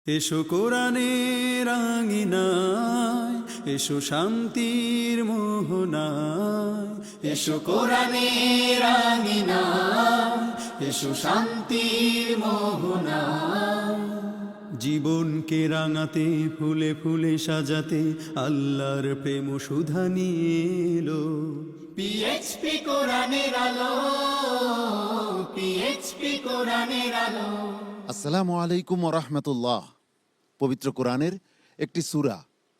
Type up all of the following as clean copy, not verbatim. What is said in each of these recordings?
এসো কোরআনের আঙিনায়, এসো শান্তির মোহনায়। এসো কোরআনের আঙিনায়, এসো শান্তির মোহনায়। জীবনকে রাঙাতে, ফুলে ফুলে সাজাতে, আল্লাহর প্রেম সুধা নিয়ে এলো পিএইচপি কোরআনের আলো, পিএইচপি কোরআনের আলো। আসসালামু আলাইকুম ওয়া রাহমাতুল্লাহ। পবিত্র কোরআনের একটি সূরা,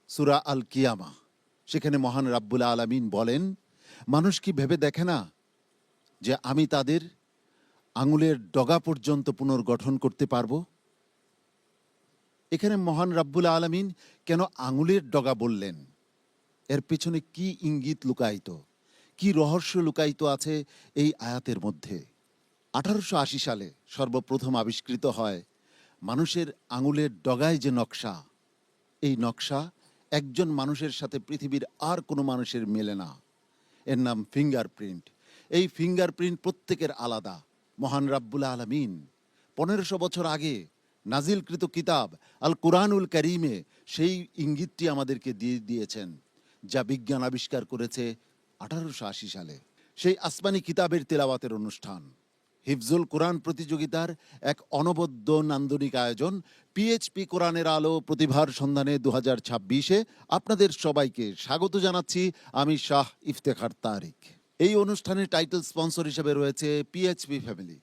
সূরা আল কিয়ামা। সেখানে মহান রাব্বুল আলামিন বলেন, মানুষ কি ভেবে দেখে না যে আমি তাদের আঙুলের ডগা পর্যন্ত পুনর্গঠন করতে পারবো? এখানে মহান রাব্বুল আলামিন কেন আঙুলের ডগা বললেন? এর পেছনে কি ইঙ্গিত লুকায়িত, কি রহস্য লুকায়িত আছে এই আয়াতের মধ্যে? 1880 সালে সর্বপ্রথম আবিষ্কৃত হয় মানুষের আঙুলের ডগায় যে নকশা, এই নকশা একজন মানুষের সাথে পৃথিবীর আর কোনো মানুষের মেলে না। এর নাম ফিঙ্গারপ্রিন্ট। এই ফিঙ্গারপ্রিন্ট প্রত্যেকের আলাদা। মহান রাব্বুল আলামিন 1500 বছর আগে নাজিলকৃত কিতাব আল কুরআনুল কারীমে সেই ইঙ্গিতটি আমাদেরকে দিয়ে দিয়েছেন, যা বিজ্ঞান আবিষ্কার করেছে 1880 সালে। সেই আসমানি কিতাবের তেলাওয়াতের অনুষ্ঠান, হিফজুল কোরআন প্রতিযোগিতার এক অনবদ্য নান্দনিক আয়োজন পিএইচপি কোরআনের আলো প্রতিভার সন্ধানে 2026-এ আপনাদের সবাইকে স্বাগত জানাচ্ছি। আমি শাহ ইফতেখার তারিক। এই অনুষ্ঠানের টাইটেল স্পন্সর হিসেবে রয়েছে পিএইচপি ফ্যামিলি,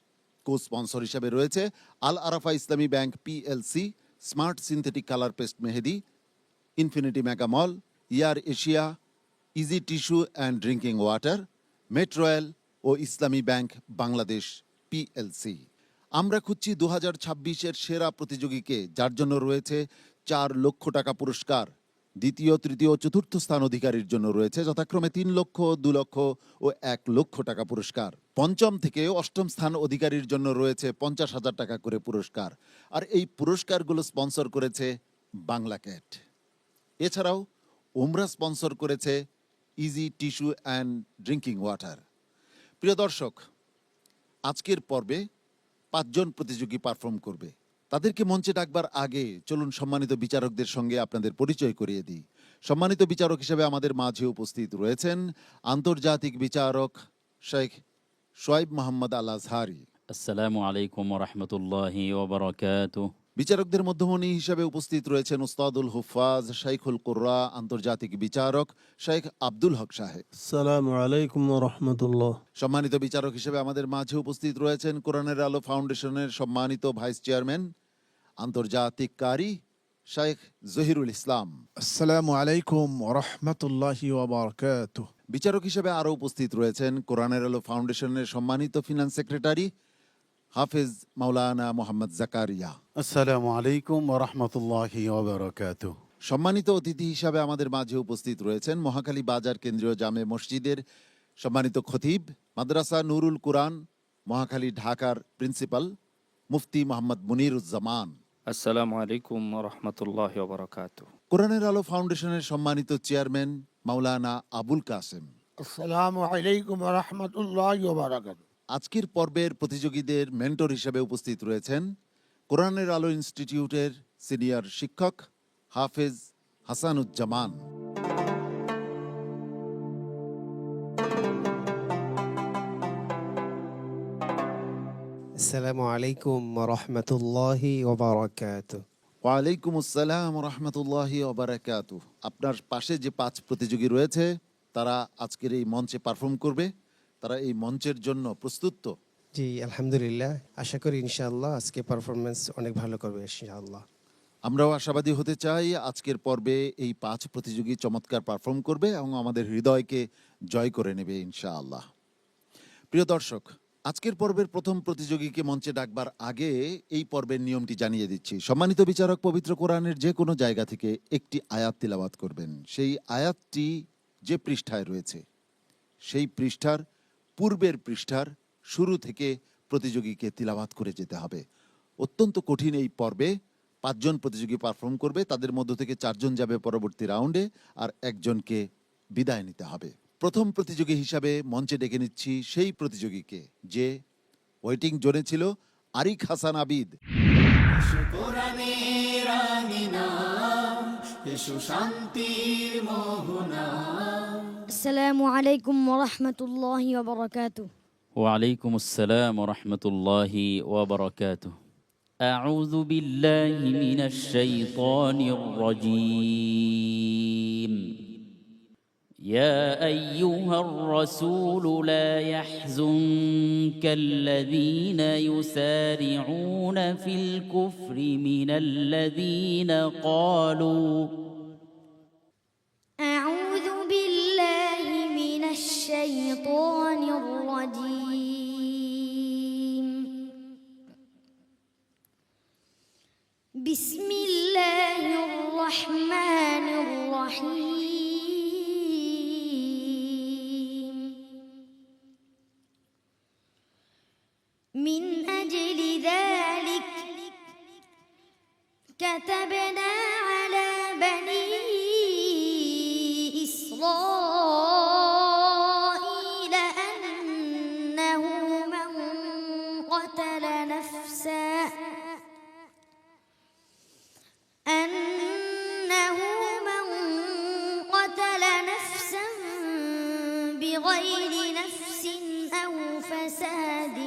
কো স্পন্সর হিসেবে রয়েছে Al Arafah Islami bank PLC, smart synthetic colour paste Mehedi, infinity mega mall, year Asia, easy tissue and drinking water, মেট্রোয়েল ও ইসলামী ব্যাংক বাংলাদেশ পিএলসি। আমরা খুঁজছি 2026-এর সেরা প্রতিযোগীকে, যার জন্য রয়েছে 4 লক্ষ টাকা পুরস্কার। দ্বিতীয়, তৃতীয় ও চতুর্থ স্থান অধিকারীর জন্য রয়েছে যথাক্রমে 3 লক্ষ, 2 লক্ষ ও 1 লক্ষ টাকা পুরস্কার। পঞ্চম থেকে অষ্টম স্থান অধিকারীর জন্য রয়েছে 50,000 টাকা করে পুরস্কার। আর এই পুরস্কারগুলো স্পন্সর করেছে বাংলা ক্যাট। এছাড়াও ওমরা স্পন্সর করেছে easy tissue and drinking water. প্রিয় দর্শক, আজকের পর্বে 5 জন প্রতিযোগী পারফর্ম করবে। তাদেরকে মঞ্চে ডাকবার আগে চলুন সম্মানিত বিচারকদের সঙ্গে আপনাদের পরিচয় করিয়ে দিই। সম্মানিত বিচারক হিসেবে আমাদের মাঝে উপস্থিত রয়েছেন আন্তর্জাতিক বিচারক শেখ শোয়েব মোহাম্মদ আল আজহারি। আসসালামু আলাইকুম ওয়া রাহমাতুল্লাহি ওয়া বারাকাতুহু। বিচারকদের মধ্যমণি হিসেবে উপস্থিত রয়েছেন উস্তাদুল হুফাজ শাইখুল কুররা, আন্তর্জাতিক বিচারক শেখ আব্দুল হক সাহেব। আসসালামু আলাইকুম ওয়া রাহমাতুল্লাহ। সম্মানিত বিচারক হিসেবে আমাদের মাঝে উপস্থিত রয়েছেন কোরআনের আলো ফাউন্ডেশনের সম্মানিত ভাইস চেয়ারম্যান, আন্তর্জাতিক কারি শেখ জহিরুল ইসলাম। আসসালামু আলাইকুম ওয়া রাহমাতুল্লাহি ওয়া বারাকাতুহু। বিচারক হিসেবে আরও উপস্থিত রয়েছেন কোরআনের আলো ফাউন্ডেশনের সম্মানিত ফিনান্স সেক্রেটারি হাফেজ মাওলানা মোহাম্মদ জাকারিয়া। আসসালামু আলাইকুম ওয়া রাহমাতুল্লাহি ওয়া বারাকাতুহু। সম্মানিত অতিথি হিসাবে আমাদের মাঝে উপস্থিত রয়েছেন মহাখালী বাজার কেন্দ্রীয় জামে মসজিদের সম্মানিত খতিব, মাদ্রাসা নুরুল কুরআন মহাখালী ঢাকার প্রিন্সিপাল মুফতি মোহাম্মদ মুনিরুজ্জামান। আসসালামু আলাইকুম ওয়া রাহমাতুল্লাহি ওয়া বারাকাতুহু। কোরআনের আলো ফাউন্ডেশনের সম্মানিত চেয়ারম্যান মাওলানা আবুল কাসেম। আসসালামু আলাইকুম ওয়া রাহমাতুল্লাহি ওয়া বারাকাতুহু। আজকের পর্বের প্রতিযোগীদের মেন্টর হিসেবে উপস্থিত রয়েছেন কোরআনের আলো ইনস্টিটিউটের সিনিয়র শিক্ষক হাফেজ হাসানুজ্জামান। আসসালামু আলাইকুম ওয়া রাহমাতুল্লাহি ওয়া বারাকাতুহু। ওয়ালাইকুম আসসালাম রহমতুল্লাহি ওয়া বারাকাতুহু। আপনার পাশে যে 5 প্রতিযোগী রয়েছে তারা আজকের এই মঞ্চে পারফর্ম করবে। তারা এই মঞ্চের জন্য প্রস্তুত তো? জি আলহামদুলিল্লাহ, আশা করি ইনশাআল্লাহ আজকে পারফরমেন্স অনেক ভালো করবে ইনশাআল্লাহ। আমরাও আশাবাদী হতে চাই আজকের পর্বে এই 5 প্রতিযোগী চমৎকার পারফর্ম করবে এবং আমাদের হৃদয়কে জয় করে নেবে ইনশাআল্লাহ। প্রিয় দর্শক, আজকের পর্বের প্রথম প্রতিযোগীকে মঞ্চে ডাকবার আগে এই পর্বের নিয়মটি জানিয়ে দিচ্ছি। সম্মানিত বিচারক পবিত্র কোরআনের যে কোনো জায়গা থেকে একটি আয়াত তিলাওয়াত করবেন। সেই আয়াতটি যে পৃষ্ঠায় রয়েছে সেই পৃষ্ঠার পূর্বের পৃষ্ঠার শুরু থেকে প্রতিযোগীকে তিলাওয়াত করে যেতে হবে। অত্যন্ত কঠিন এই পর্বে 5 জন প্রতিযোগী পারফর্ম করবে। তাদের মধ্য থেকে 4 জন যাবে পরবর্তী রাউন্ডে, আর 1 জনকে বিদায় নিতে হবে। প্রথম প্রতিযোগী হিসাবে মঞ্চে ডেকে নিচ্ছি সেই প্রতিযোগীকে যে ওয়েটিং জোনে ছিল, আরিক হাসান আবিদ। কোরআনের রাঙিনায় এসো শান্তির মোহনায়। আসসালামু আলাইকুম ওরহমতুল্লাহি ওবরাকাতুহ। وعليكم السلام ورحمة الله وبركاته. أعوذ بالله من الشيطان الرجيم. يا أيها الرسول لا يحزنك الذين يسارعون في الكفر من الذين قالوا أعوذ بالله من الشيطان الرجيم. بسم الله الرحمن الرحيم. من أجل ذلك كتبنا على بني إسرائيل أنه من قتل نفسا بغير نفس أو فساد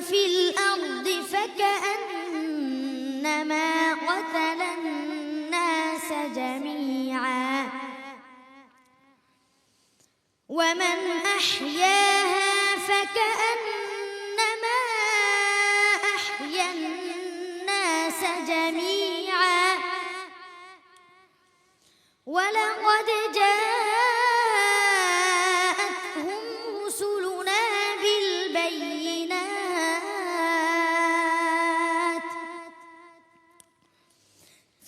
في الأرض فكأنما قتل الناس جميعا ومن أحياها فكأنما أحيا الناس جميعا ولقد جاءتهم رسلنا بالبينات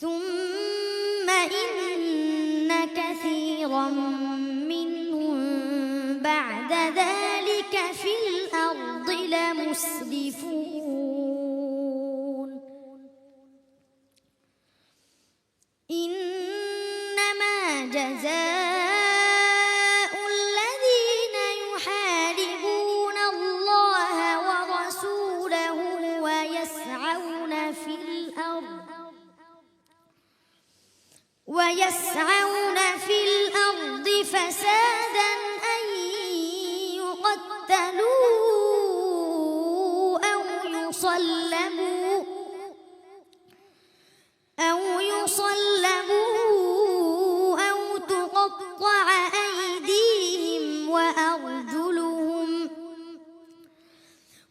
ثم إن كثيرا منهم بعد ذلك في الأرض لمسرفون. إنما جزاء الذين يحاربون الله ورسوله ويسعون في الأرض فسادا أن يقتلوا أو يصلبوا أو تقطع أيديهم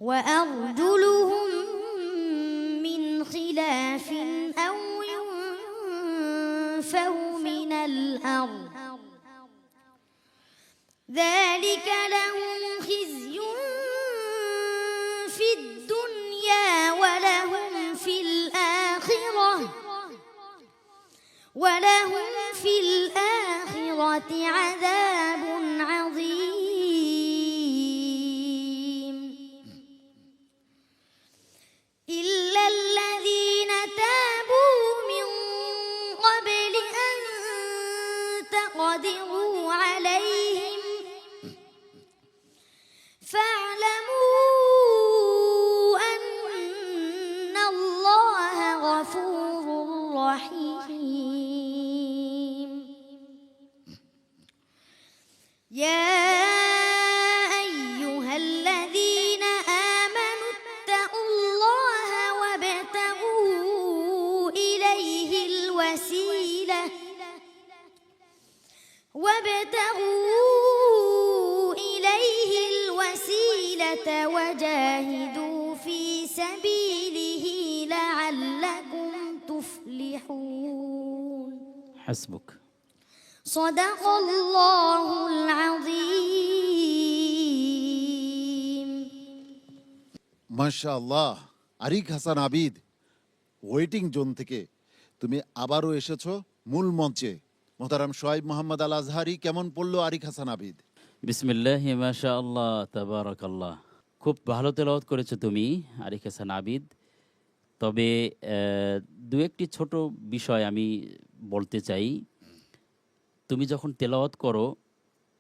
وأرجلهم من خلاف أو ينفوا من الأرض ذلك لهم خزي في الدنيا ولهم في الآخرة عذاب عظيم. إلا الذين تابوا من قبل أن تقدروا عليهم فاعلموا أن الله غفور رحيم. يا أيها الذين آمنوا اتقوا الله وابتغوا إليه الوسيلة وجاهدوا في سبيله لعلكم تفلحون. حسبك. صدق الله العظيم. মাশাআল্লাহ, আরিক হাসান আবিদ, ওয়েটিং জোন থেকে তুমি আবারও এসেছো মূল মঞ্চে। মোহতারাম শোয়েব মোহাম্মদ আল আজহারি, কেমন পড়লো আরিক হাসান আবিদ? বিসমিল্লাহ মাশা আল্লাহ তাবারাকাল্লাহ। খুব ভালো তেলাওয়াত করেছো তুমি আরিক হাসান আবিদ। তবে দু একটি ছোট বিষয় আমি বলতে চাই। তুমি যখন তেলাওয়াত করো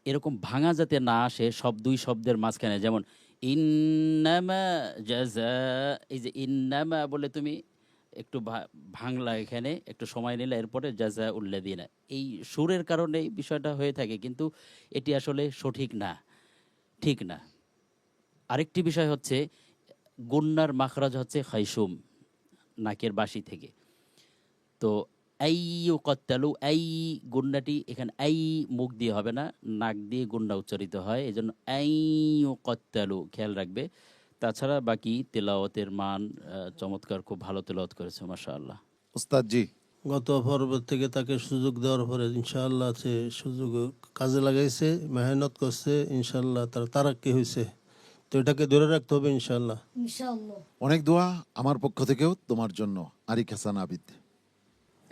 এরকম ভাঙা যাতে না আসে সব দুই শব্দের মাঝখানে, যেমন ইন্নামা জাযা, এই যে ইন্নামা বলে তুমি একটু ভাঙলা, এখানে একটু সময় নিলে, এরপরে জাযা উল্লাযিনা, এই সুরের কারণে এই বিষয়টা হয়ে থাকে, কিন্তু এটি আসলে সঠিক না, ঠিক না। আরেকটি বিষয় হচ্ছে গুন্নার মাখরাজ হচ্ছে খাইসুম, নাকের বাসি থেকে। তো এই কত্তালু, এই গুন্নাটি এখানে এই মুখ দিয়ে হবে না, নাক দিয়ে গুন্না উচ্চারিত হয়, এই জন্য এই কত্তালু, খেয়াল রাখবে। তাছাড়া বাকি তেলাওয়াতের মান চমৎকার, খুব ভালো তেলাওয়াত করেছে মাশাআল্লাহ। উস্তাদ জি, গত পর্ব থেকে তাকে সুযোগ দেওয়ার পরে ইনশাআল্লাহ সে সুযোগ কাজে লাগাইছে, মেহনত করছে, ইনশাআল্লাহ তার তারাক্কি হয়েছে। তো এটাকে ধরে রাখতে হবে ইনশাআল্লাহ। ইনশাআল্লাহ। অনেক দোয়া আমার পক্ষ থেকেও তোমার জন্য। আরিক হাসান আবিদ।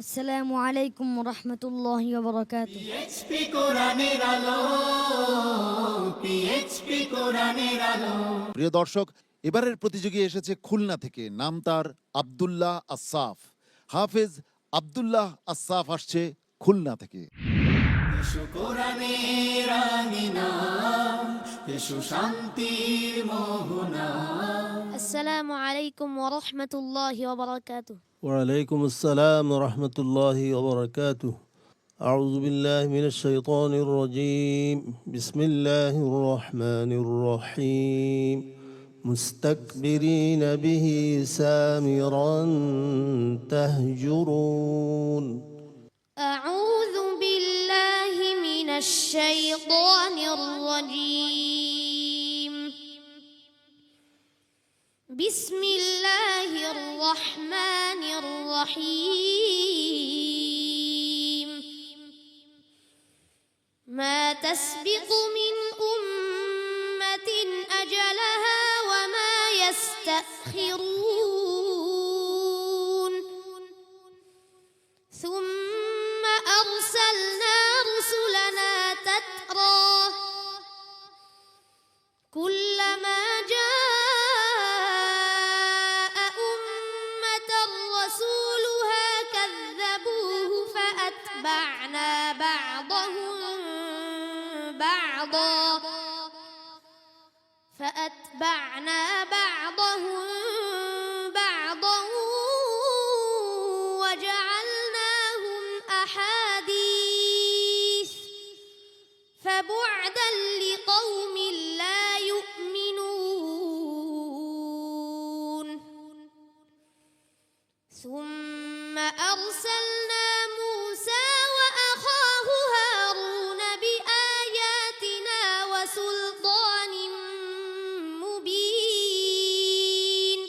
আসসালামু আলাইকুম ওয়া রাহমাতুল্লাহি ওয়া বারাকাতুহু। পিএইচপি কোরআনের আলো, পিএইচপি কোরআনের আলো। প্রিয় দর্শক, এবারের প্রতিযোগী এসেছে খুলনা থেকে, নাম তার আব্দুল্লাহ আসসাফ। হাফেজ আব্দুল্লাহ আসসাফ আসছে খুলনা থেকে। এসো কোরআনের আঙিনা, এসো শান্তির মোহনা। আসসালামু আলাইকুম ওয়া রাহমাতুল্লাহি ওয়া বারাকাতুহু। ওয়ালাইকুম আসসালাম ওয়া রাহমাতুল্লাহি ওয়া বারাকাতুহু। আউযু বিল্লাহি মিনাশ শাইতানির রাজীম। বিসমিল্লাহির রহমানির রহিম। মুস্তাকবিরিনা বিহি সামিরান তাহজুরুন। أعوذ بالله من الشيطان الرجيم. بسم الله الرحمن الرحيم. ما تسبق من أمة أجلها وما يستأخرون. ثم أرسلنا رسلنا تترى كلما جاء أمة رسولها كذبوه فأتبعنا بعضهم بعضا وجعلناهم أحاديث فبعدا لقوم لا يؤمنون. ثم أرسلنا موسى وأخاه هارون بآياتنا وسلطان مبين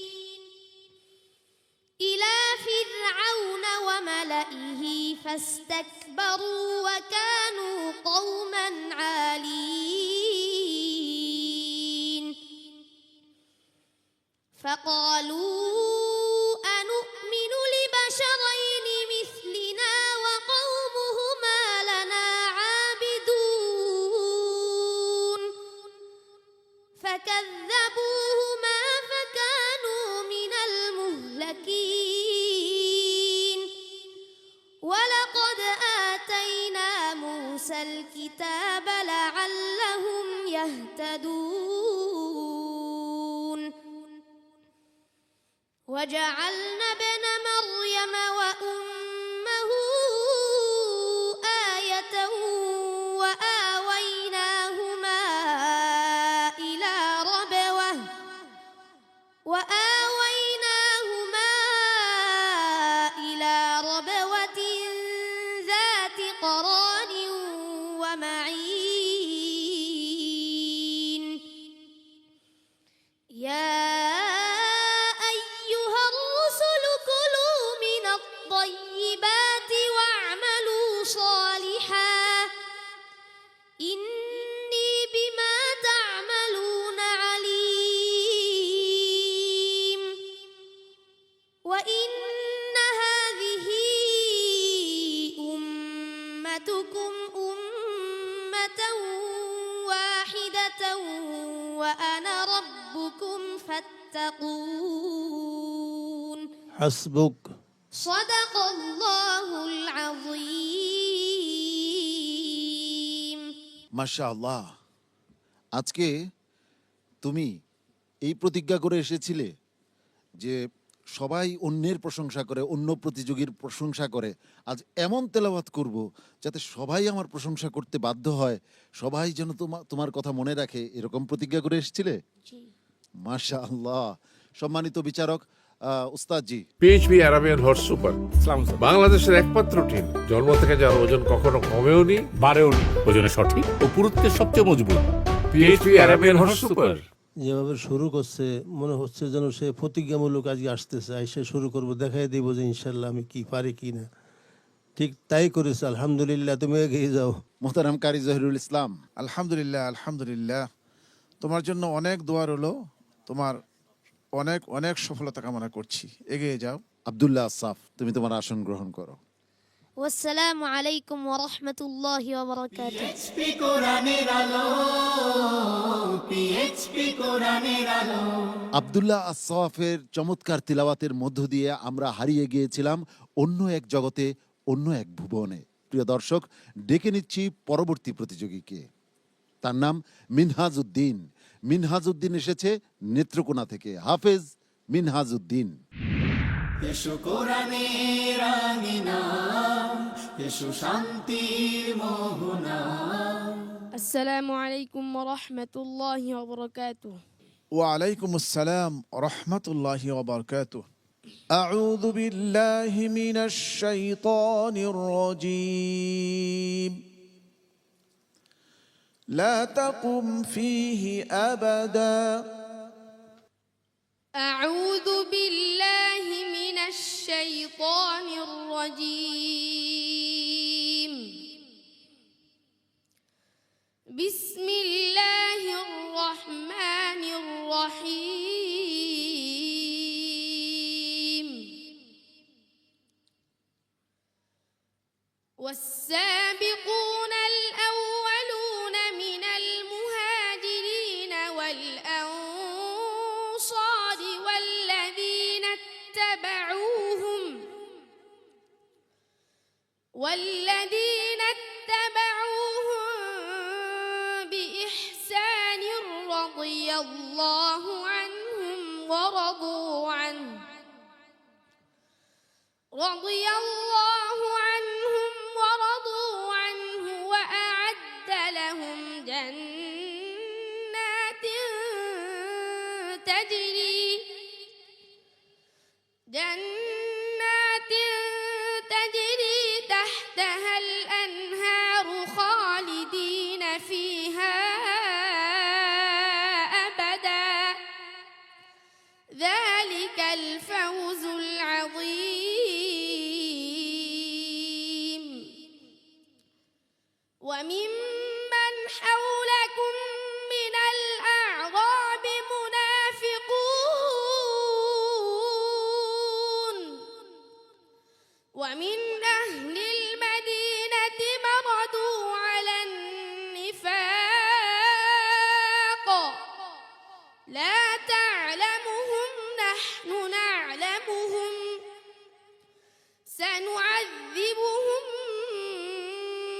إلى فرعون وملئه فاستكبروا وكانوا قوما عالين. فقالوا أنؤمن لبشرين مثلنا وقومهما لنا عابدون. فكذبوهما فكانوا من المهلكين. ولقد آتينا موسى الكتاب لعلهم يهتدون. وجعلنا ابن مريم وأمه آية وآويناهما إلى ربوة ذات قرار ومعين. يا أيها الرسل كلوا من الطيبات واعملوا صالحا إني بما تعملون عليم. وإن هذه أمتكم أمة واحدة وأنا ربكم فاتقون. حسبك. صدق الله العظيم. মাশাআল্লাহ, আজকে তুমি এই প্রতিজ্ঞা করে এসেছিলে যে সবাই অন্যের প্রশংসা করে, অন্য প্রতিযোগীর প্রশংসা করে, আজ এমন তেলাওয়াত করব যাতে সবাই আমার প্রশংসা করতে বাধ্য হয়, সবাই যেন তোমার কথা মনে রাখে, এরকম প্রতিজ্ঞা করে এসেছিলে। মাশাআল্লাহ। সম্মানিত বিচারক উস্তাদ জি, পিএইচপি অ্যারাবিয়ান হর্স সুপার বাংলাদেশের একমাত্র টিম, জন্ম থেকে যার ওজন কখনো কমেওনি বাড়েওনি, ওজনে সঠিক ও পুরুত্বের সবচেয়ে মজবুত। পিএইচপি অ্যারাবিয়ান হর্স সুপার যেভাবে শুরু করছে মনে হচ্ছে যেন সে প্রতিজ্ঞামূলক আজকে আসতেছে, আইসে শুরু করবো, দেখাই দিব যে ইনশাল্লাহ আমি কি পারি কি না। ঠিক তাই করেছে, আলহামদুলিল্লাহ। তুমি এগিয়ে যাও। মোহতারাম কারি জহিরুল ইসলাম। আলহামদুলিল্লাহ, আলহামদুলিল্লাহ। তোমার জন্য অনেক দোয়া রইলো, তোমার অনেক অনেক সফলতা কামনা করছি, এগিয়ে যাও। আব্দুল্লাহ আসাফ, তুমি তোমার আসন গ্রহণ করো। والسلام عليكم ورحمة الله وبركاته পিএইচপি কোরআনের আলো, পিএইচপি কোরআনের আলো। আব্দুল্লাহ আসাফের চমৎকার তিলাওয়াতের মধ্য দিয়ে আমরা হারিয়ে গিয়েছিলাম অন্য এক জগতে, অন্য এক ভুবনে। প্রিয় দর্শক, ডেকে নিচ্ছি পরবর্তী প্রতিযোগীকে। তার নাম মিনহাজউদ্দিন। মিনহাজউদ্দিন এসেছে নেত্রকোনা থেকে। হাফেজ মিনহাজউদ্দিন। এসো কোরআনের আঙিনা, এসো শান্তির মোহনা। السلام عليكم ورحمة الله وبركاته ওয়ালাইকুম আসসালাম রহমতুল্লাহি ওয়া বারাকাতুহু। আউযু বিল্লাহি মিনাশ শাইতানির রাজীম। লা তাকুম ফীহি আবাদা। أعوذ بالله من الشيطان الرجيم. بسم الله الرحمن الرحيم. والسابقون الأولون من المهاجرين والأنصار والذين اتبعوهم بإحسان رضي الله عنهم ورضوا عنه وأعد لهم جنات تجري تحتها الأنهار خالدين فيها أبدا ذلك الفوز العظيم. وممن حولكم من الأعراب منافقون ومن أهل المدينة مردوا على النفاق لا تعلمهم نحن نعلمهم سنعذبهم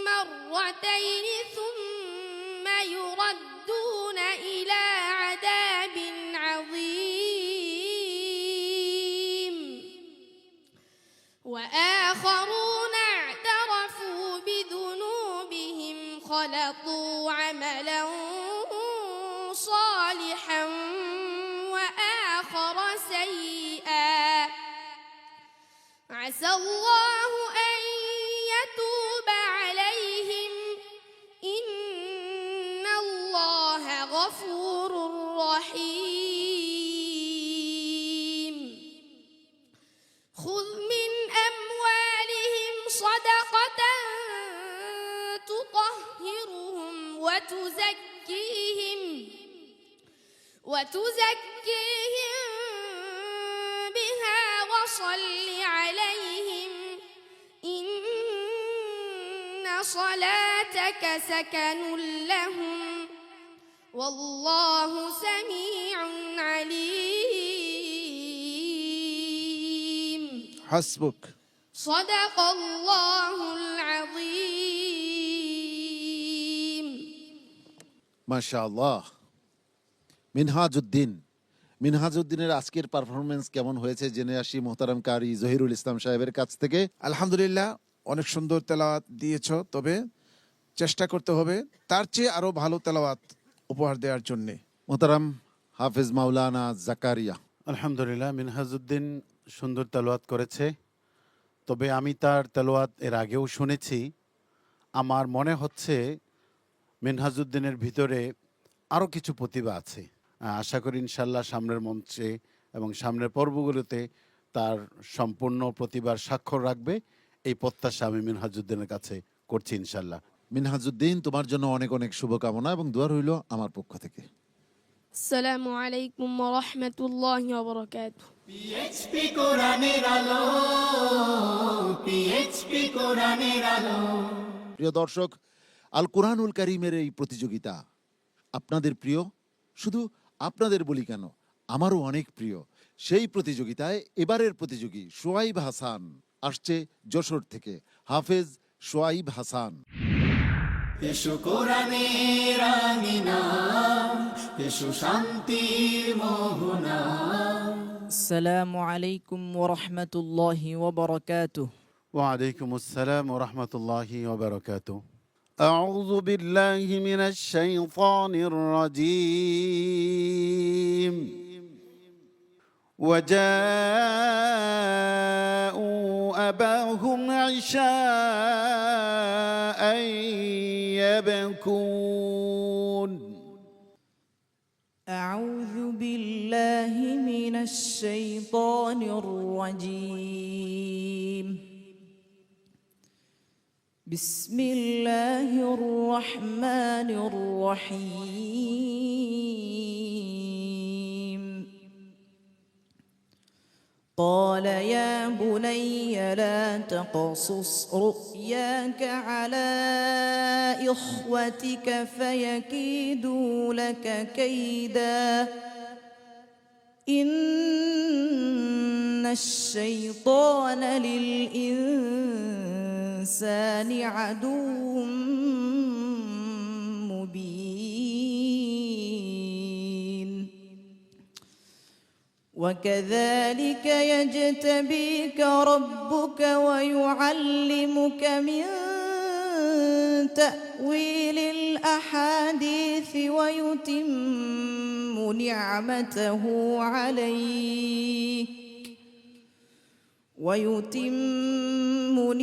مرتين ثم يردون إلى عذاب عظيم. وآخرون اعترفوا بذنوبهم خلطوا عملا صالحا وآخر سيئا عسى الله أن يتوب عليهم إن الله غفور رحيم. خذ من أموالهم صدقة تطهرهم وتزكيهم بها وصل عليهم إن صلاتك سكن لهم والله سميع عليم. হাসবুক। صدق الله العظيم. মাশাআল্লাহ। মিনহাজউদ্দিন, মিনহাজউদ্দিনের আজকের পারফরমেন্স কেমন হয়েছে জেনে আসি মোহতারাম কারি জহিরুল ইসলাম সাহেবের কাছ থেকে। আলহামদুলিল্লাহ, অনেক সুন্দর তেলাওয়াত দিয়েছ, তবে চেষ্টা করতে হবে তার চেয়ে আরো ভালো তেলাওয়াত উপহার দেওয়ার জন্য। মোহতারাম হাফেজ মাওলানা জাকারিয়া। আলহামদুলিল্লাহ, মিনহাজউদ্দিন সুন্দর তেলাওয়াত করেছে, তবে আমি তার তেলাওয়াত এর আগেও শুনেছি। আমার মনে হচ্ছে মিনহাজউদ্দিনের ভিতরে আরও কিছু প্রতিভা আছে। আশা করি ইনশাল্লাহ সামনের মঞ্চে এবং সামনের পর্বগুলোতে তার সম্পূর্ণ প্রতিভার স্বাক্ষর রাখবে, এই প্রত্যাশা আমি মিনহাজউদ্দিনের কাছে করছি ইনশাল্লাহ। মিনহাজউদ্দিন, তোমার জন্য অনেক অনেক শুভকামনা এবং দোয়া রইল আমার পক্ষ থেকে। আসসালামু আলাইকুম ওয়া রাহমাতুল্লাহি ওয়া বারাকাতুহু। পিএইচপি কোরআনের আলো, পিএইচপি কোরআনের আলো। প্রিয় দর্শক, আল কোরআনুল কারীমের এই প্রতিযোগিতা আপনাদের প্রিয়, শুধু আপনাদের বলি কেন, আমারও অনেক প্রিয়। সেই প্রতিযোগিতায় এবারের প্রতিযোগী সোয়াইব হাসান আসছে যশোর থেকে। হাফেজ সোয়াইব হাসান। এসো কোরআনের আঙিনা, এসো শান্তির মোহনা। আসসালামু আলাইকুম ওয়া রাহমাতুল্লাহি ওয়া বারাকাতুহু। ওয়ালাইকুম আসসালাম ওয়া রাহমাতুল্লাহি ওয়া বারাকাতুহু। আউযু বিল্লাহি মিনাশ শাইতানির রাজীম। وجاءوا أباهم عشاء يبكون. أعوذ بالله من الشيطان الرجيم. بسم الله الرحمن الرحيم. قال يا بني لا تقصص رؤياك على إخوتك فيكيدوا لك كيدا إن الشيطان للإنسان عدو مبين. وكذلك يجتبيك ربك ويعلمك من تأويل الأحاديث ويتم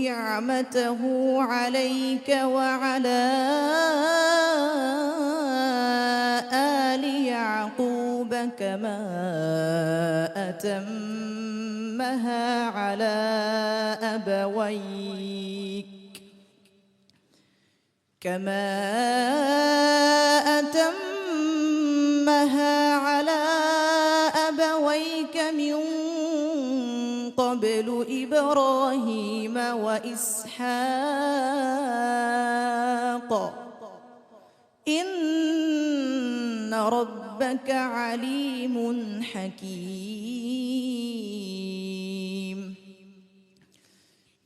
نعمته عليك وعلى آل يعقوب كما أتمها على أبويك من قبل إبراهيم وإسحاق إن ربك عليم حكيم.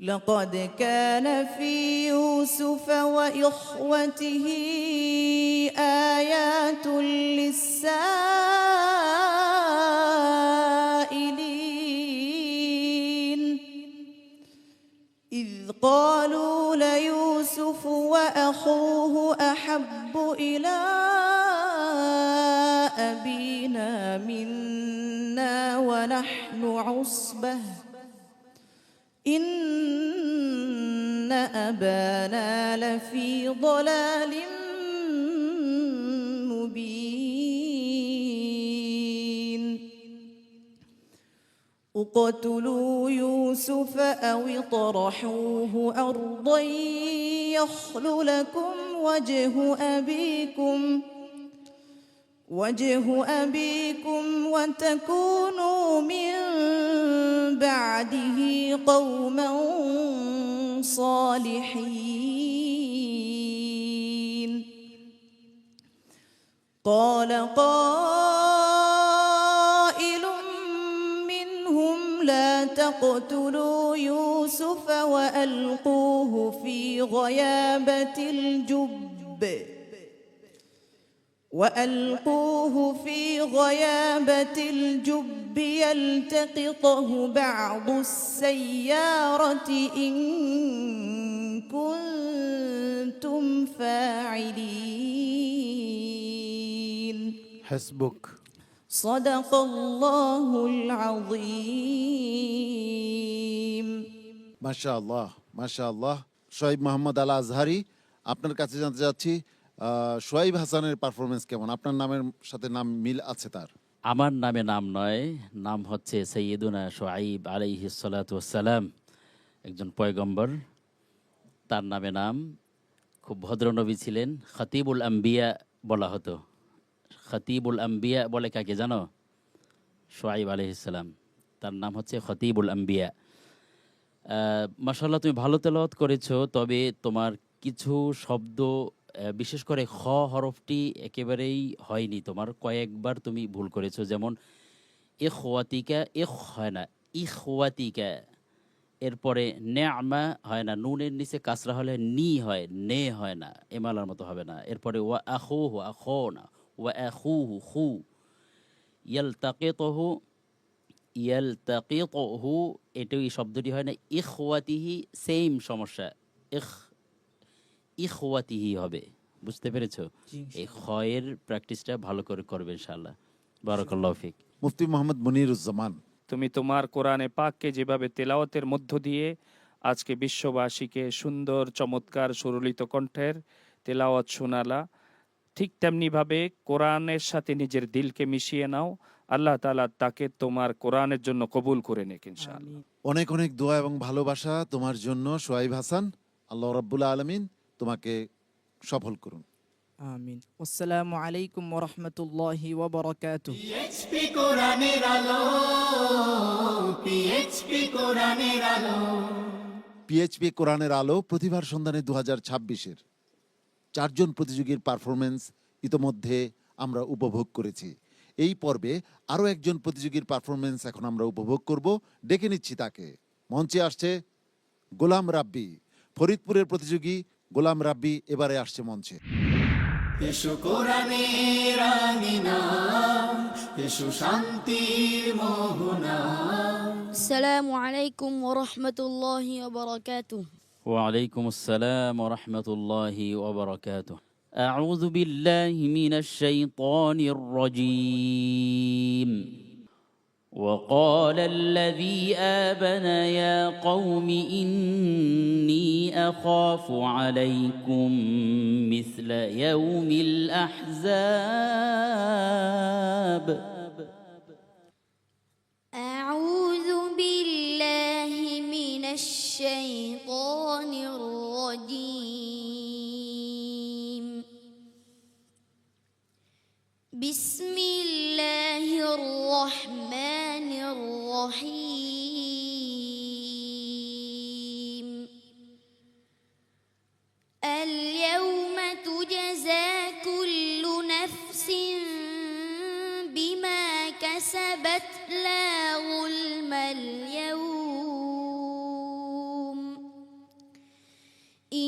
لقد كان في يوسف وإخوته آيات للسائلين إذ قالوا ليوسف وأخوه أحب إلى أبينا منا ونحن عصبة إن أبانا لفي ضلال مبين. اقتلوا يوسف أو اطرحوه أرضا يخل لكم وجه أبيكم وتكونوا من بعده قوما صالحين. قال قائل منهم لا تقتلوا يوسف وألقوه في غيابة الجب وألقوه في غيابة الجب يلتقطه بعض السيارة إن كنتم فاعلين হাসবুক। صدق الله العظيم মাশাআল্লাহ, মাশাআল্লাহ। শোয়েব মোহাম্মদ আল আজহারি, আপনার কাছে জানতে চাচ্ছি শোয়েব হাসানের পারফরমেন্স কেমন? আপনার নামের সাথে নাম মিল আছে তার? আমার নামে নাম নয়, নাম হচ্ছে সৈয়দুনা শোয়াইব আলাইহিস সালাতু ওয়াসসালাম, একজন পয়গম্বর। তার নামে নাম। খুব ভদ্র নবী ছিলেন। খতিবুল আম্বিয়া বলা হতো। খতিবুল আম্বিয়া বলে কাকে জানো? শোয়াইব আলাইহিস সালাম। তার নাম হচ্ছে খতিবুল আম্বিয়া। মাশাআল্লাহ, তুমি ভালো তেলাওয়াত করেছো, তবে তোমার কিছু শব্দ বিশেষ করে খ হরফটি একেবারেই হয়নি তোমার, কয়েকবার তুমি ভুল করেছো। যেমন ইখওয়াতিকা, ইখ হয় না, ইখওয়াতিকা। এরপরে নেআমা হয় না, নুনের নিচে কাসরা হলে নি হয়, নে হয় না, এমালার মতো হবে না। এরপরে ওয়া আখুহু, আখো না, ওয়া আখুহু, খু। ইয়ালতাকিতুহু, ইয়ালতাকিতুহু, এটাও এই শব্দটি হয় না। ইখওয়াতিহি, সেম সমস্যা, ইখওয়াতিহি হবে। বুঝতে পেরেছো? এই খয়ের প্র্যাকটিসটা ভালো করে করবে ইনশাআল্লাহ। বারাকাল্লাহু ফিক। মুফতি মোহাম্মদ মুনিরুজ্জামান, তুমি তোমার কোরআনে পাককে যেভাবে তেলাওয়াতের মধ্য দিয়ে আজকে বিশ্ববাসীকে সুন্দর চমৎকার সুরলিত কণ্ঠের তেলাওয়াত শোনালা, ঠিক তেমনিভাবে কোরআনের সাথে নিজের দিলকে মিশিয়ে নাও। আল্লাহ তাআলা তাকে তোমার কোরআনের জন্য কবুল করে নেক ইনশাআল্লাহ। অনেক অনেক দোয়া এবং ভালোবাসা তোমার জন্য শোয়েব হাসান। আল্লাহ রাব্বুল আলামিন তোমাকে সফল করুন। আমিন। আসসালামু আলাইকুম ওয়া রাহমাতুল্লাহি ওয়া বারাকাতুহু। পিএইচপি কোরআনের আলো, পিএইচপি কোরআনের আলো। পিএইচপি কোরআনের আলো প্রতিভার সন্ধানে 2026-এর 4 জন প্রতিযোগীর পারফরমেন্স ইতোমধ্যে আমরা উপভোগ করেছি। এই পর্বে আরও একজন প্রতিযোগীর পারফরমেন্স এখন আমরা উপভোগ করব। ডেকে নিচ্ছি তাকে। মঞ্চে আসছে গোলাম রাব্বি, ফরিদপুরের প্রতিযোগী গোলাম রাব্বি এবারে আসছে মঞ্চে। এসো কোরআনের আঙিনা, এসো শান্তির মোহনা। السلام عليكم ورحمة الله وبركاته. وعليكم السلام ورحمة الله وبركاته. أعوذ بالله من الشيطان الرجيم. وقال الذي آمن يا قوم إني أخاف عليكم مثل يوم الأحزاب. أعوذ بالله من الشيطان الرجيم. بسم الله الرحمن الرحيم. اليوم تجزى كل نفس بما كسبت لا ظلم اليوم.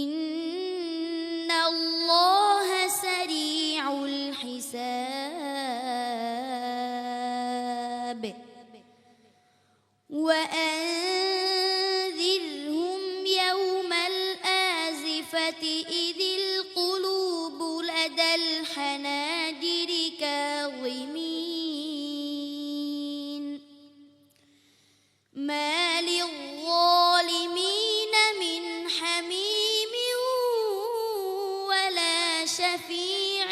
إن الله سريع الحساب. وأنذرهم يوم الآزفة إذ القلوب لدى الحناجر كاظمين ما للظالمين من حميم ولا شفيع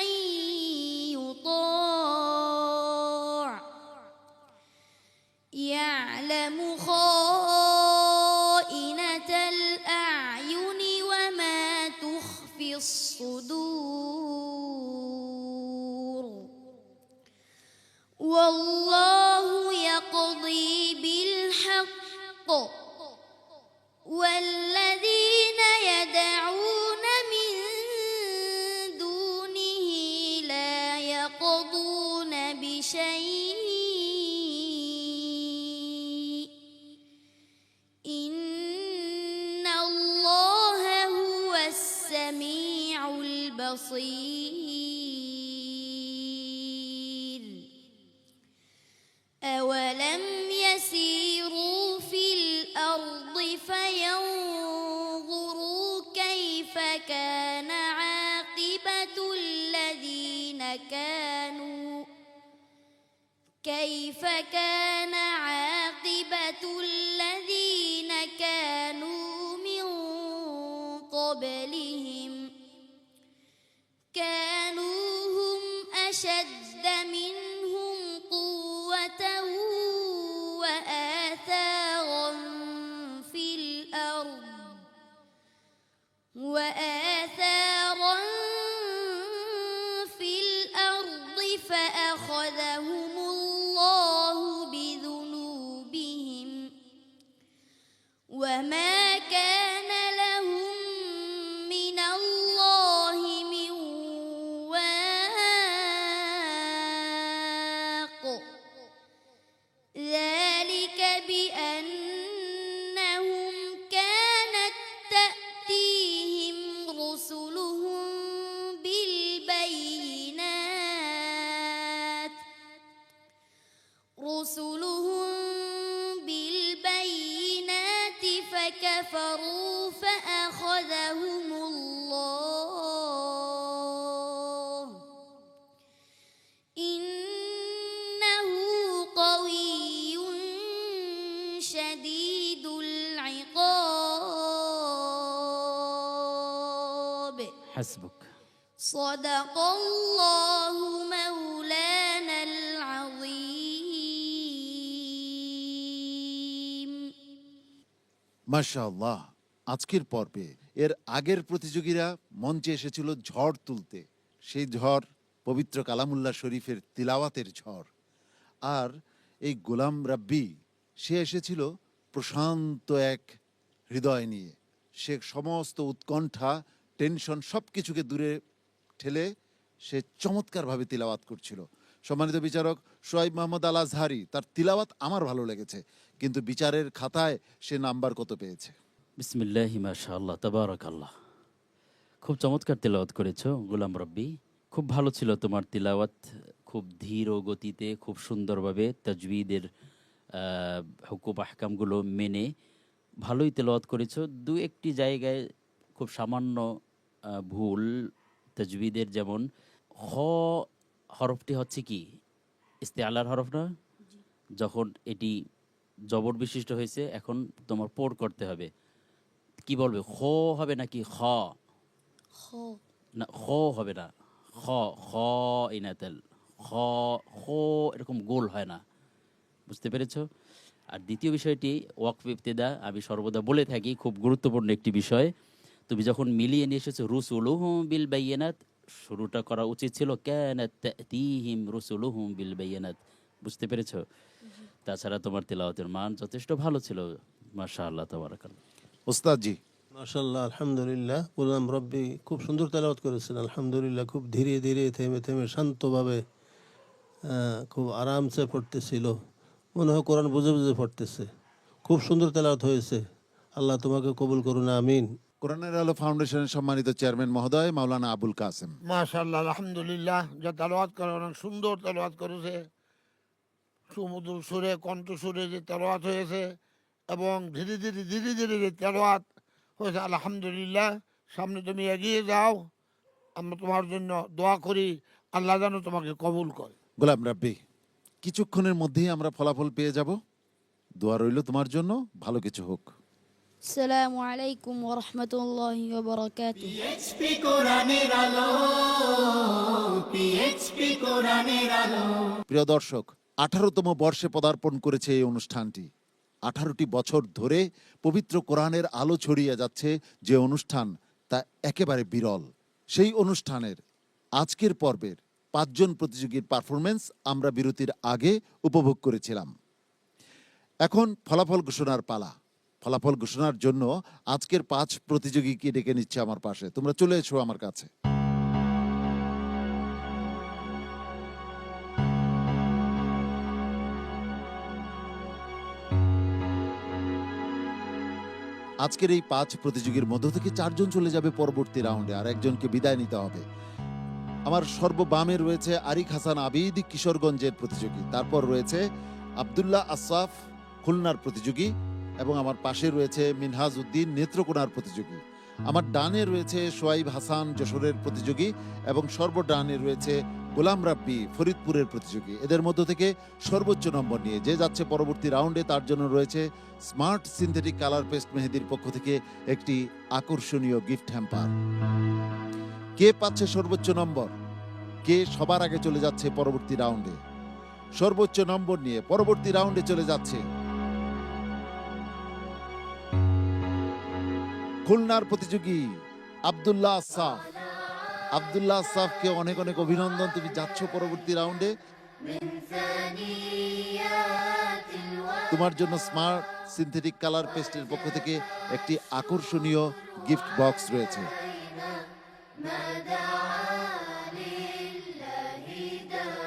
يطاع يعلم خائنة الأعين وما تخفي الصدور. والله يقضي بالحق والذين يدعون من دونه لا يقضون بشيء. إن الله هو السميع البصير. كيف كان عاقبة الذين كانوا من قبلهم كانوا هم أشد منهم قوة وآثارا في الأرض فأخذهم الله بذنوبهم وما كان لهم من الله من واق ذلك بأنهم كانت تأتيهم رسلهم بالبينات فكفروا فأخذهم الله إنه قوي شديد العقاب حسبك. صدق الله مولانا العظيم মাশাআল্লাহ। আজকের পর্বে এর আগের প্রতিযোগীরা মঞ্চে এসেছিল ঝড় তুলতে, সেই ঝড় পবিত্র কালামুল্লাহ শরীফের তিলাওয়াতের ঝড়। আর এই গোলাম রাব্বি সে এসেছিল প্রশান্ত এক হৃদয় নিয়ে। সে সমস্ত উৎকণ্ঠা, টেনশন সব কিছুকে দূরে ঠেলে সে চমৎকারভাবে তিলাওয়াত করছিল। সম্মানিত বিচারক শোয়েব মোহাম্মদ আল আজহারি, তার তিলাওয়াত আমার ভালো লেগেছে, কিন্তু বিচারের খাতায় সে নাম্বার কত পেয়েছে? বিসমিল্লাহি মাশাআল্লাহ তাবারাকাল্লাহ। খুব চমৎকার তিলাওয়াত করেছো গোলাম রব্বি, খুব ভালো ছিল তোমার তিলাওয়াত, খুব ধীর ও গতিতে, খুব সুন্দরভাবে তাজবিদের হুকুম আহকামগুলো মেনে ভালোই তিলাওয়াত করেছো। দু একটি জায়গায় খুব সামান্য ভুল তাজবিদের, যেমন খ হরফটি হচ্ছে কি ইস্তেআলার হরফ না, যখন এটি জবর বিশিষ্ট হয়েছে এখন তোমার পোর করতে হবে, কি বলবে, খ হবে নাকি খ? না, খ হবে না, খ খ ইনাতেল খ খ এরকম গোল হয় না, বুঝতে পেরেছো? আর দ্বিতীয় বিষয়টি ওয়াকফ ইবতিদা, আমি সর্বদা বলে থাকি খুব গুরুত্বপূর্ণ একটি বিষয়। তুমি যখন মিলিয়ে নিয়ে এসেছো রুসুলুহুম বিল বাইয়িনাত, শুরুটা করা উচিত ছিল কানাত তাতিহিম রুসুলুহুম বিল বাইয়িনাত, বুঝতে পেরেছো? তাছাড়া তোমার তিলাওয়াতের মান যথেষ্ট ভালো ছিল, মাশাআল্লাহ তাবারাকাল্লাহ। ওস্তাদ জি। মাশাআল্লাহ, আলহামদুলিল্লাহ। গোলাম রব্বি খুব সুন্দর তেলাওয়াত করেছেন, আলহামদুলিল্লাহ। খুব ধীরে ধীরে থেমে থেমে শান্তভাবে খুব আরামসে পড়তেছিল, মনে হয় কোরআন বুঝে বুঝে পড়তেছে। খুব সুন্দর তেলাওয়াত হয়েছে, আল্লাহ তোমাকে কবুল করুন, আমিন। কোরআনের আলো ফাউন্ডেশনের সম্মানিত চেয়ারম্যান মহোদয় মাওলানা আবুল কাসেম। মাশাআল্লাহ, আলহামদুলিল্লাহ। যা তেলাওয়াত করে অনেক সুন্দর তেলাওয়াত করেছে, সুমধুর সুরে, কণ্ঠ সুরে যে তেলাওয়াত হয়েছে এবং ধীরে ধীরে ধীরে ধীরে যে তেলাওয়াত হয়েছে, আলহামদুলিল্লাহ। সামনে তুমি এগিয়ে যাও, আমরা তোমার জন্য দোয়া করি, আল্লাহ যেন তোমাকে কবুল করে। গোলাম রাব্বি, কিছুক্ষণের মধ্যেই আমরা ফলাফল পেয়ে যাব, দোয়া রইল তোমার জন্য, ভালো কিছু হোক। আসসালামু আলাইকুম ওয়া রাহমাতুল্লাহি ওয়া বারাকাতুহু। পিএইচপি কোরআনের আলো, পিএইচপি কোরআনের আলো। প্রিয় দর্শক, 18তম বর্ষে পদার্পণ করেছে এই অনুষ্ঠানটি। 18টি বছর ধরে পবিত্র কোরআনের আলো ছড়িয়ে যাচ্ছে যে অনুষ্ঠান, তা একেবারে বিরল। সেই অনুষ্ঠানের আজকের পর্বের 5 জন প্রতিযোগীর পারফরমেন্স আমরা বিরতির আগে উপভোগ করেছিলাম। এখন ফলাফল ঘোষণার পালা। ফলাফল ঘোষণার জন্য আজকের 5 প্রতিযোগীকে ডেকে নিচ্ছে আমার পাশে। তোমরা চলে এসো আমার কাছে। আজকের এই 5 প্রতিযোগীর মধ্য থেকে 4 জন চলে যাবে পরবর্তী রাউন্ডে, আর একজনকে বিদায় নিতে হবে। আমার সর্ববামে রয়েছে আরিক হাসান আবিদ, কিশোরগঞ্জের প্রতিযোগী। তারপর রয়েছে আব্দুল্লাহ আসাফ, খুলনার প্রতিযোগী, এবং আমার পাশে রয়েছে মিনহাজ উদ্দিন, নেত্রকোনার প্রতিযোগী। আমার ডানে রয়েছে সোয়াইব হাসান যশোরের প্রতিযোগী এবং সর্বডানে রয়েছে গোলাম রাব্বি ফরিদপুরের প্রতিযোগী। এদের মধ্য থেকে সর্বোচ্চ নম্বর নিয়ে যে যাচ্ছে পরবর্তী রাউন্ডে, তার জন্য রয়েছে স্মার্ট সিনথেটিক কালার পেস্ট মেহেদির পক্ষ থেকে একটি আকর্ষণীয় গিফট হ্যাম্পার। কে পাচ্ছে সর্বোচ্চ নম্বর, কে সবার আগে চলে যাচ্ছে পরবর্তী রাউন্ডে, সর্বোচ্চ নম্বর নিয়ে পরবর্তী রাউন্ডে চলে যাচ্ছে খুলনার প্রতিযোগী আব্দুল্লাহ আসাফ। আব্দুল্লাহ আসাফকে অনেক অনেক অভিনন্দন, তুমি যাচ্ছ পরবর্তী রাউন্ডে। তোমার জন্য স্মার্ট সিনথেটিক কালার পেস্টের পক্ষ থেকে একটি আকর্ষণীয় গিফট বক্স রয়েছে।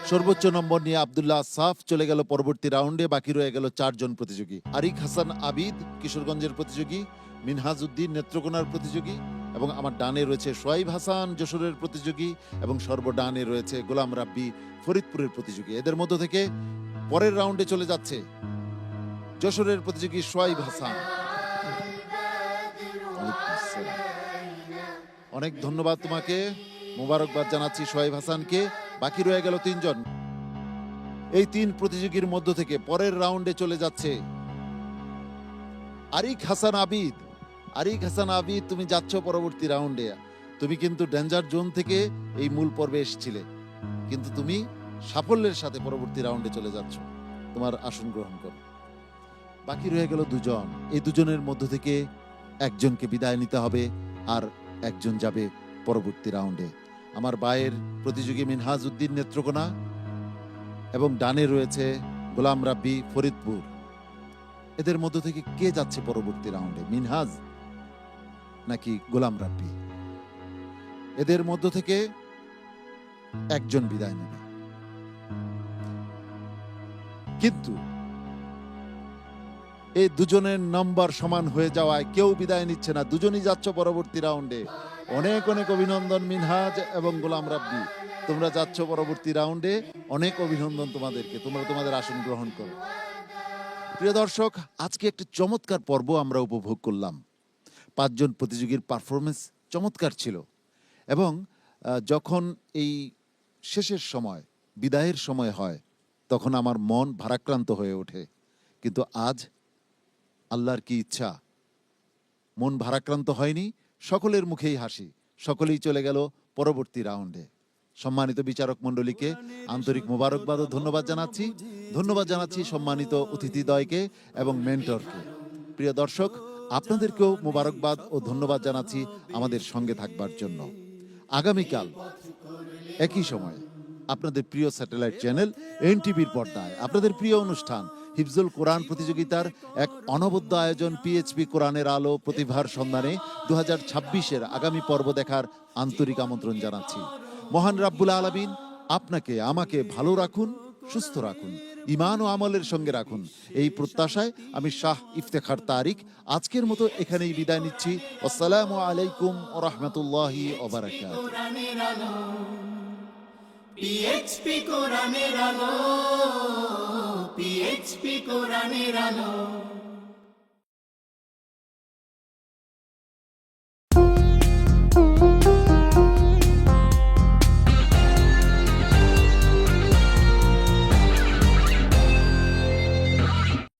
সর্বোচ্চ নম্বর নিয়ে আব্দুল্লাহ আসাফ চলে গেল পরবর্তী রাউন্ডে। বাকি রয়ে গেল 4 জন প্রতিযোগী। আরিক হাসান আবিদ কিশোরগঞ্জের প্রতিযোগী, মিনহাজউদ্দিন নেত্রকোনার প্রতিযোগী এবং আমার ডানে রয়েছে সোয়াইব হাসান যশোরের প্রতিযোগী এবং সর্বডানে রয়েছে গোলাম রাব্বি ফরিদপুরের প্রতিযোগী। এদের মধ্য থেকে পরের রাউন্ডে চলে যাচ্ছে যশোরের প্রতিযোগী সোয়াইব হাসান। অনেক ধন্যবাদ তোমাকে, মোবারকবাদ জানাচ্ছি সোয়াইব হাসানকে। বাকি রয়ে গেল 3 জন। এই 3 প্রতিযোগীর মধ্য থেকে পরের রাউন্ডে চলে যাচ্ছে আরিক হাসান আবিদ। আরিক হাসান আবিদ, তুমি যাচ্ছ পরবর্তী রাউন্ডে। তুমি কিন্তু ডেঞ্জার জোন থেকে এই মূল পর্বে এসেছিলে, কিন্তু তুমি সাফল্যের সাথে পরবর্তী রাউন্ডে চলে যাচ্ছ। তোমার আসন গ্রহণ করো। বাকি রয়ে গেল 2 জন। এই 2 জনের মধ্য থেকে একজনকে বিদায় নিতে হবে আর একজন যাবে পরবর্তী রাউন্ডে। আমার বায়ের প্রতিযোগী মিনহাজউদ্দিন নেত্রকোনা এবং ডানে রয়েছে গোলাম রাব্বি ফরিদপুর। এদের মধ্য থেকে কে যাচ্ছে পরবর্তী রাউন্ডে, মিনহাজ নাকি গোলাম রাব্বি? এদের মধ্য থেকে একজন বিদায় নেবে, কিন্তু এই 2 জনের নম্বর সমান হয়ে যাওয়ায় কেউ বিদায় নিচ্ছে না, 2 জনই যাচ্ছ পরবর্তী রাউন্ডে। অনেক অনেক অভিনন্দন মিনহাজ এবং গোলাম রাব্বি, তোমরা যাচ্ছ পরবর্তী রাউন্ডে। অনেক অভিনন্দন তোমাদেরকে, তোমরা তোমাদের আসন গ্রহণ করো। প্রিয় দর্শক, আজকে একটি চমৎকার পর্ব আমরা উপভোগ করলাম। 5 জন প্রতিযোগীর পারফরমেন্স চমৎকার ছিল এবং যখন এই শেষের সময়, বিদায়ের সময় হয়, তখন আমার মন ভারাক্রান্ত হয়ে ওঠে। কিন্তু আজ আল্লাহর কি ইচ্ছা, মন ভারাক্রান্ত হয়নি, সকলের মুখেই হাসি, সকলেই চলে গেল পরবর্তী রাউন্ডে। সম্মানিত বিচারক মণ্ডলীকে আন্তরিক মোবারকবাদ ও ধন্যবাদ জানাচ্ছি। ধন্যবাদ জানাচ্ছি সম্মানিত অতিথিদ্বয়কে এবং মেন্টরকে। প্রিয় দর্শক, আপনাদেরকেও মোবারকবাদ ও ধন্যবাদ জানাচ্ছি আমাদের সঙ্গে থাকবার জন্য। আগামীকাল একই সময়ে আপনাদের প্রিয় স্যাটেলাইট চ্যানেল এনটিভির পর্দায় আপনাদের প্রিয় অনুষ্ঠান হিফজুল কোরআন প্রতিযোগিতার এক অনবদ্য আয়োজন পিএইচপি কোরআনের আলো প্রতিভার সন্ধানে 2026-এর আগামী পর্ব দেখার আন্তরিক আমন্ত্রণ জানাচ্ছি। মহান রাব্বুল আলামিন আপনাকে আমাকে ভালো রাখুন, সুস্থ রাখুন, ঈমান ও আমলের সঙ্গে রাখুন, এই প্রত্যাশায় আমি শাহ ইফতেখার তারিক আজকের মতো এখানেই বিদায় নিচ্ছি। আসসালামু আলাইকুম ওয়া রাহমাতুল্লাহি ওয়া বারাকাতুহু। পিএইচপি কোরআনের আলো, পিএইচপি কোরআনের আলো।